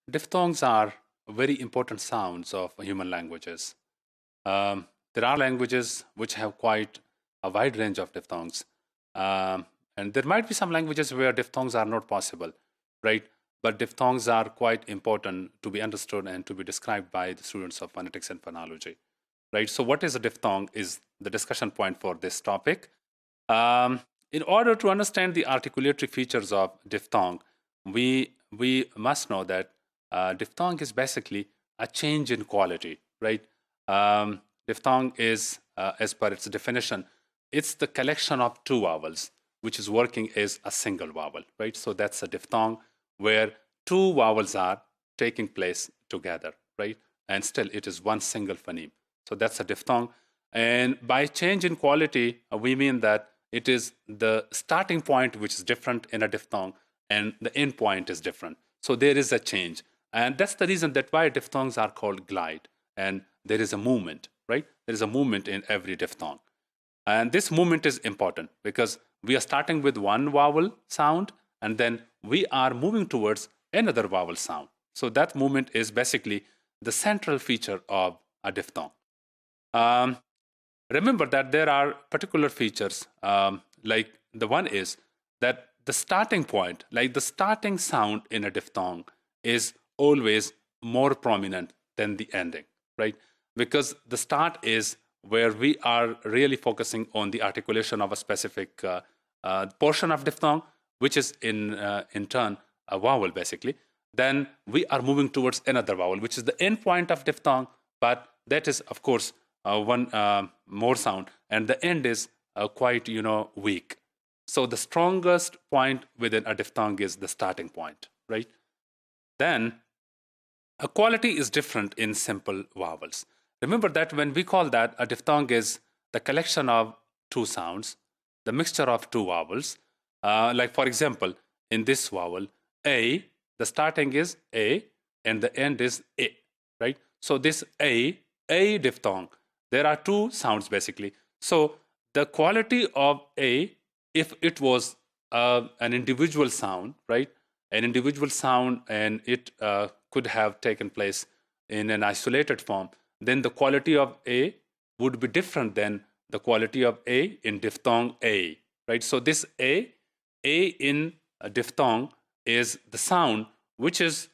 Diphthongs are very important sounds of human languages. There are languages which have quite a wide range of diphthongs. And there might be some languages where diphthongs are not possible, right? But diphthongs are quite important to be understood and to be described by the students of phonetics and phonology, right? So what is a diphthong is the discussion point for this topic. In order to understand the articulatory features of diphthong, we must know that diphthong is basically a change in quality, right? Diphthong is, as per its definition, it's the collection of two vowels, which is working as a single vowel, right? So that's a diphthong where two vowels are taking place together, right? And still it is one single phoneme. So that's a diphthong. And by change in quality, we mean that it is the starting point which is different in a diphthong and the end point is different. So there is a change. And that's the reason that why diphthongs are called glide. And there is a movement, right? There is a movement in every diphthong. And this movement is important because we are starting with one vowel sound and then we are moving towards another vowel sound. So that movement is basically the central feature of a diphthong. Remember that there are particular features, like the one is that the starting point, like the starting sound in a diphthong, is always more prominent than the ending, right? Because the start is where we are really focusing on the articulation of a specific portion of diphthong, which is in turn a vowel basically. Then we are moving towards another vowel, which is the end point of diphthong, but that is, of course, one more sound, and the end is quite, weak. So the strongest point within a diphthong is the starting point, right? Then a quality is different in simple vowels. Remember that when we call that a diphthong is the collection of two sounds, the mixture of two vowels. Like for example, in this vowel, A, the starting is A and the end is A, right? So this A diphthong, there are two sounds basically. So the quality of A, if it was an individual sound, right? An individual sound and it could have taken place in an isolated form, then the quality of A would be different than the quality of A in diphthong A, right? So this A in a diphthong is the sound which is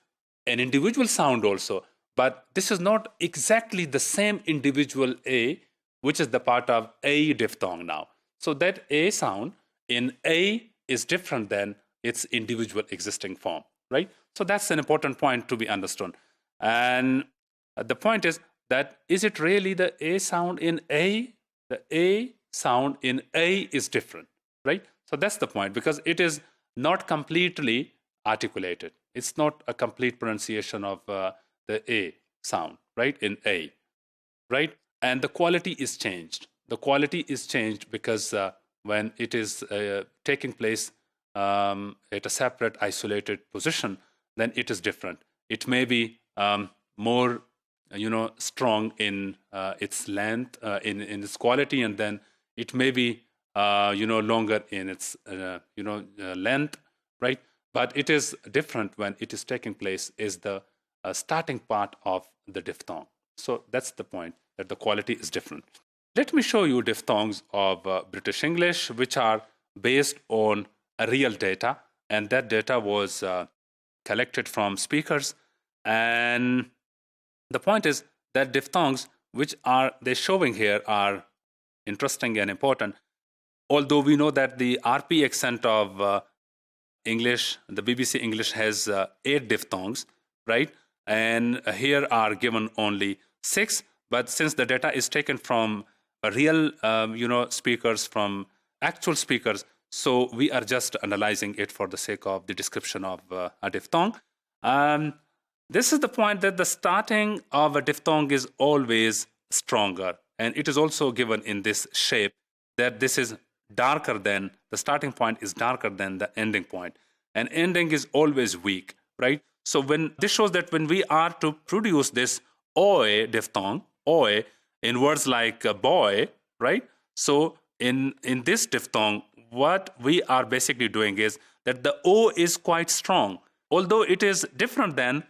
an individual sound also, but this is not exactly the same individual A, which is the part of A diphthong now. So that A sound in A is different than its individual existing form, right? So that's an important point to be understood. And the point is that is it really the A sound in A? The A sound in A is different, right? So that's the point, because it is not completely articulated. It's not a complete pronunciation of the A sound, right, in A, right? And the quality is changed. The quality is changed because when it is taking place at a separate, isolated position, then it is different. It may be more, strong in its length, in its quality, and then it may be, longer in its, length, right? But it is different when it is taking place is the starting part of the diphthong. So that's the point, that the quality is different. Let me show you diphthongs of British English, which are based on real data, and that data was collected from speakers. And the point is that diphthongs, which are they showing here, are interesting and important. Although we know that the RP accent of English, the BBC English has 8 diphthongs, right? And here are given only 6. But since the data is taken from real, speakers, from actual speakers, so we are just analyzing it for the sake of the description of a diphthong. This is the point that the starting of a diphthong is always stronger. And it is also given in this shape that this is darker than, the starting point is darker than the ending point. And ending is always weak, right? So when this shows that when we are to produce this OE diphthong, OE, in words like boy, right? So in this diphthong, what we are basically doing is that the O is quite strong, although it is different than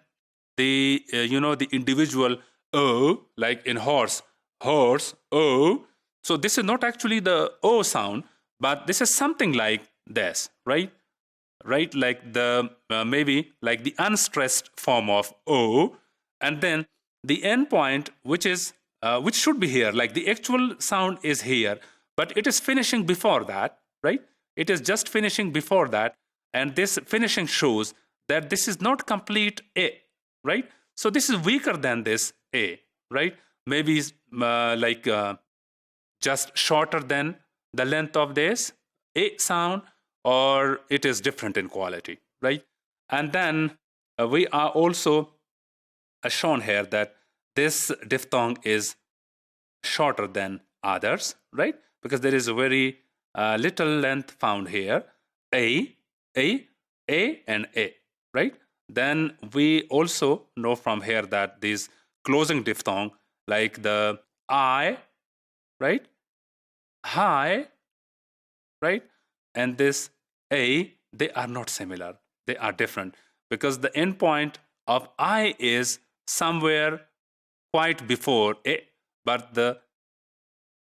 the the individual O, like in horse, horse, O. So this is not actually the O sound, but this is something like this, right? Right, like the maybe like the unstressed form of O, and then the end point, which should be here, like the actual sound is here, but it is finishing before that, right? It is just finishing before that, and this finishing shows that this is not complete A, right? So this is weaker than this A, right? Maybe just shorter than the length of this A sound, or it is different in quality, right? And then we are also shown here that this diphthong is shorter than others, right? Because there is a very little length found here, A, A, A, and A, right? Then we also know from here that these closing diphthong, like the I, right? Hi, right? And this A, they are not similar. They are different because the endpoint of I is somewhere quite before A, but the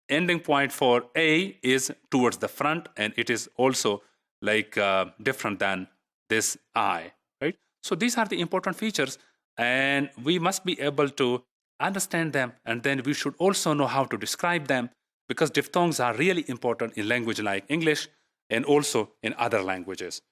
ending point for A is towards the front, and it is also like different than this I, right? So these are the important features, and we must be able to understand them, and then we should also know how to describe them, because diphthongs are really important in language like English and also in other languages.